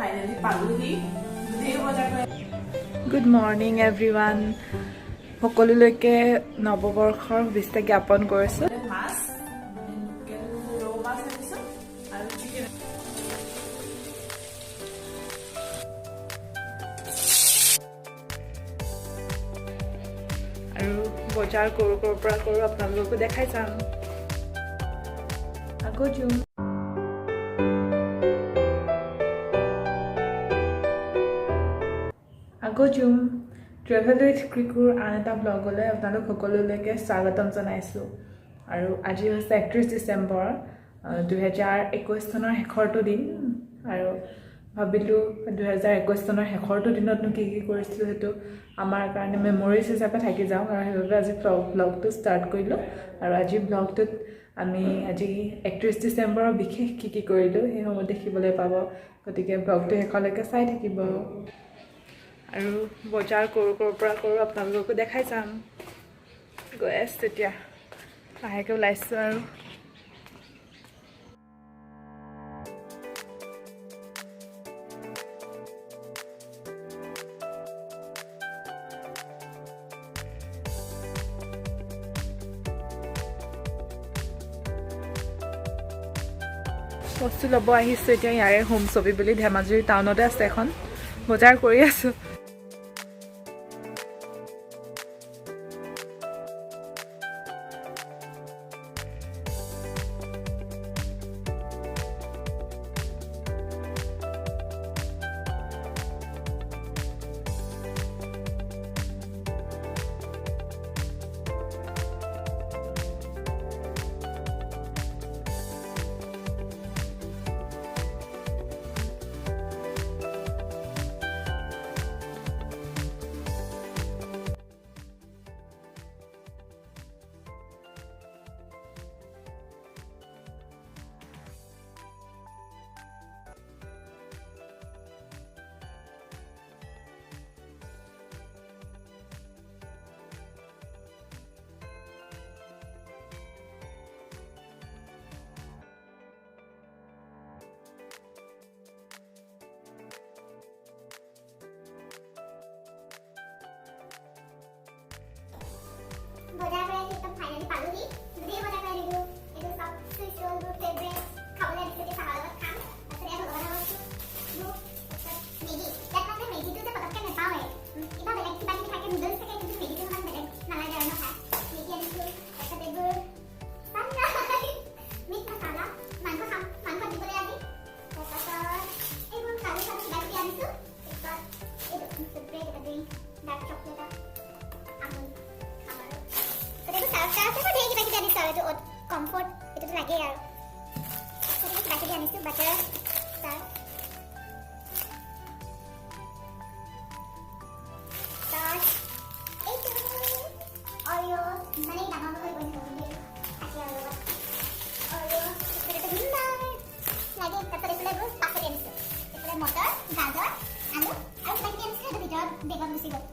finally পালোহি ধেৰ বজাৰ কৰি গুড মৰ্নিং এভৰিৱান সকলোলৈকে নৱবৰ্ষৰ শুভেচ্ছা জ্ঞাপন কৰিছোঁ মাছ ৰৌ মাছ আনিছোঁ আৰু চিকেন আৰু বজাৰ কৰোঁ পৰা কৰোঁ আপোনালোককো দেখাই যাম আকৌ জুম ট্ৰেভেল উইথ ক্ৰিকুৰ আন এটা ব্লগলৈ আপোনালোক সকলোলৈকে স্বাগতম জনাইছোঁ আৰু আজি হৈছে 31 ডিচেম্বৰ 2021 চনৰ শেষৰটো দিন আৰু ভাবিলোঁ 2021 চনৰ শেষৰটো দিনতনো কি কৰিছিলোঁ সেইটো আমাৰ কাৰণে মেমৰিজ হিচাপে থাকি যাওঁ আৰু সেইবাবে আজি ব্লগটো ষ্টাৰ্ট কৰিলোঁ আৰু আজি ব্লগটোত আমি আজি 31 ডিচেম্বৰৰ বিশেষ কি কৰিলোঁ সেইসমূহ দেখিবলৈ পাব গতিকে ব্লগটো শেষলৈকে চাই থাকিব আৰু বজাৰ কৰোঁ পৰা কৰোঁ আপোনালোককো দেখাই যাম গৈ আছোঁ তেতিয়া লাহেকৈ ওলাইছোঁ আৰু বস্তু ল'ব আহিছোঁ এতিয়া ইয়াৰে হোম ছবি বুলি ধেমাজিৰ টাউনতে আছে এখন বজাৰ কৰি আছোঁ বজাৰ কৰি একদম ফাইনালি পালোহি ধেৰ বজাৰ কৰি আনিলোঁ এইটো চব চুইচ ৰ'ল মোৰ ফেভৰেট খাবলৈ দিছোঁ চাহৰ লগত খাম তাৰপিছত ইয়াত লগা বস্তু মোক মেগী ইয়াত মানে মেগীটো যে পটককৈ নাপাওঁৱে কিবা বেলেগ কিবা কিবি থাকে নুডলছ থাকে কিন্তু মেগীটো ইমান বেলেগ নালাগে আৰু নাখায় মেগী আনিছোঁ তাৰপিছত এইবোৰ মিট মছলা মাংস খাম মাংসত দিবলৈ আজি তাৰপাছত এইবোৰ কাজু চাজু কিবা কিবি আনিছোঁ তাৰপিছত এইটো ফেভৰেট এটা drink dark chocolate Amul comfort এইটোতো লাগেই আৰু কিবা কিবি আনিছোঁ বাটাৰ তাৰ এইটো অৰিঅ' মানে ডাঙৰ হৈ গৈছে থাকে আৰু অৰিঅ' এইটো সুন্দৰ লাগে তাৰপিছত এইফালে এইবোৰ পাচলি আনিছোঁ এইফালে মটৰ গাজৰ আলু আৰু কিবা কিবি আনিছোঁ সেইটো ভিতৰত বেগত গুচি গ'ল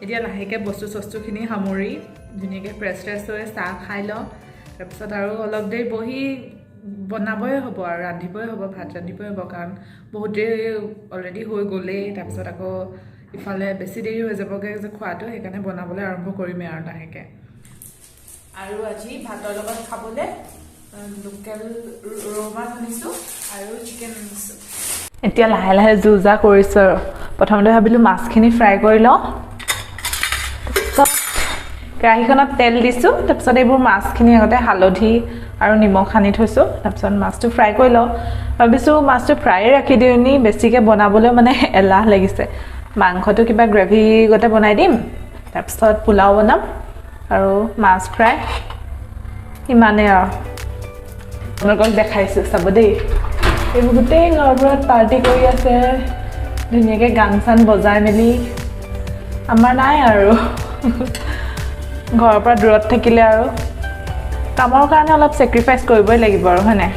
এতিয়া লাহেকৈ বস্তুখিনি সামৰি ধুনীয়াকৈ ফ্ৰেছ হৈ চাহ খাই লওঁ তাৰপিছত আৰু অলপ দেৰি বহি বনাবই হ'ব আৰু ৰান্ধিবই হ'ব ভাত ৰান্ধিবই হ'ব কাৰণ বহুত দেৰি অলৰেডি হৈ গ'লেই তাৰপিছত আকৌ ইফালে বেছি দেৰি হৈ যাবগৈ যে খোৱাটো সেইকাৰণে বনাবলৈ আৰম্ভ কৰিমেই আৰু লাহেকৈ আৰু আজি ভাতৰ লগত খাবলৈ লোকেল ৰৌ মাছ আনিছোঁ আৰু চিকেন আনিছোঁ এতিয়া লাহে লাহে যা কৰিছোঁ আৰু প্ৰথমতে ভাবিলোঁ মাছখিনি ফ্ৰাই কৰি লওঁ কেৰাহীখনত তেল দিছোঁ তাৰপিছত এইবোৰ মাছখিনি আগতে হালধি আৰু নিমখ সানি থৈছোঁ তাৰপিছত মাছটো ফ্ৰাই কৰি লওঁ ভাবিছোঁ মাছটো ফ্ৰাই ৰাখি দিওঁ নি বেছিকৈ বনাবলৈ মানে এলাহ লাগিছে মাংসটো কিবা গ্ৰেভি গতে বনাই দিম তাৰপিছত পোলাও বনাম আৰু মাছ ফ্ৰাই ইমানেই আৰু আপোনালোকক দেখাইছোঁ চাব দেই এইবোৰ গোটেই গাঁৱবোৰত পাৰ্টি কৰি আছে ধুনীয়াকৈ গান চান বজাই মেলি আমাৰ নাই আৰু ঘৰৰ পৰা দূৰত থাকিলে আৰু কামৰ কাৰণে অলপ ছেক্ৰিফাইচ কৰিবই লাগিব আৰু হয়নে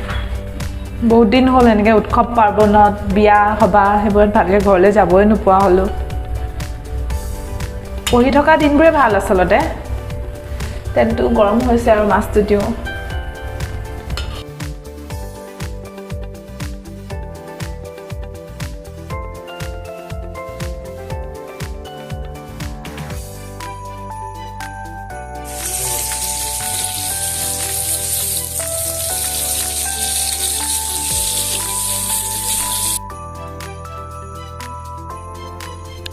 বহুত দিন হ'ল এনেকৈ উৎসৱ পাৰ্বণত বিয়া সবাহ সেইবোৰত ভালকৈ ঘৰলৈ যাবই নোপোৱা হ'লোঁ পঢ়ি থকা দিনবোৰে ভাল আচলতে তেলটো গৰম হৈছে আৰু মাছটো দিওঁ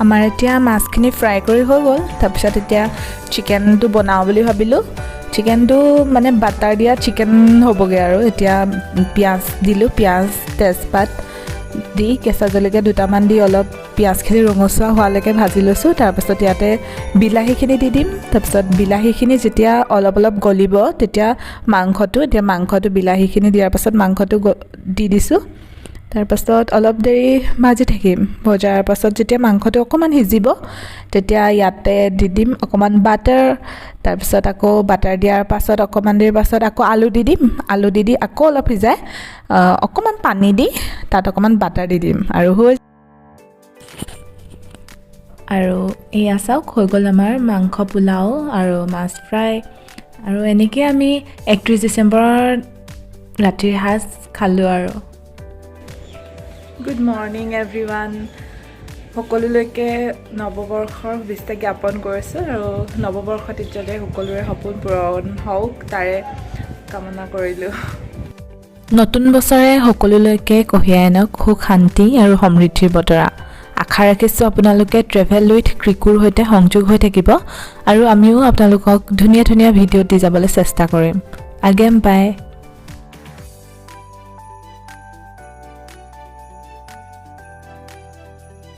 আমাৰ এতিয়া মাছখিনি ফ্ৰাই কৰি হৈ গ'ল তাৰপিছত এতিয়া চিকেনটো বনাওঁ বুলি ভাবিলোঁ চিকেনটো মানে বাটাৰ দিয়া চিকেন হ'বগৈ আৰু এতিয়া পিঁয়াজ দিলোঁ পিঁয়াজ তেজপাত দি কেঁচা জলকীয়া দুটামান দি অলপ পিঁয়াজখিনি ৰঙচুৱা হোৱালৈকে ভাজি লৈছোঁ তাৰপিছত ইয়াতে বিলাহীখিনি দি দিম তাৰপিছত বিলাহীখিনি যেতিয়া অলপ অলপ গলিব তেতিয়া মাংসটো বিলাহীখিনি দিয়াৰ পাছত মাংসটো দি দিছোঁ তাৰপাছত অলপ দেৰি ভাজি থাকিম ভজাৰ পাছত যেতিয়া মাংসটো অকণমান সিজিব তেতিয়া ইয়াতে দি দিম অকণমান বাটাৰ তাৰপিছত আকৌ বাটাৰ দিয়াৰ পাছত অকণমান দেৰি পাছত আকৌ আলু দি দিম আলু দি আকৌ অলপ সিজাই অকণমান পানী দি তাত অকণমান বাটাৰ দি দিম আৰু আৰু এয়া চাওক হৈ গ'ল আমাৰ মাংস পোলাও আৰু মাছ ফ্ৰাই আৰু এনেকৈ আমি 31 ডিচেম্বৰৰ ৰাতিৰ সাজ খালোঁ আৰু গুড মৰ্ণিং এভৰিৱান সকলোলৈকে নৱবৰ্ষৰ শুভেচ্ছা জ্ঞাপন কৰিছোঁ আৰু নৱবৰ্ষত এতিয়ালৈ সকলোৰে সপোন পূৰণ হওক তাৰে কামনা কৰিলোঁ নতুন বছৰে সকলোলৈকে কঢ়িয়াই আনক সুখ শান্তি আৰু সমৃদ্ধিৰ বতৰা আশা ৰাখিছোঁ আপোনালোকে ট্ৰেভেল উইথ ক্ৰিকুৰ সৈতে সংযোগ হৈ থাকিব আৰু আমিও আপোনালোকক ধুনীয়া ধুনীয়া ভিডিঅ' দি যাবলৈ চেষ্টা কৰিম আগেম বাই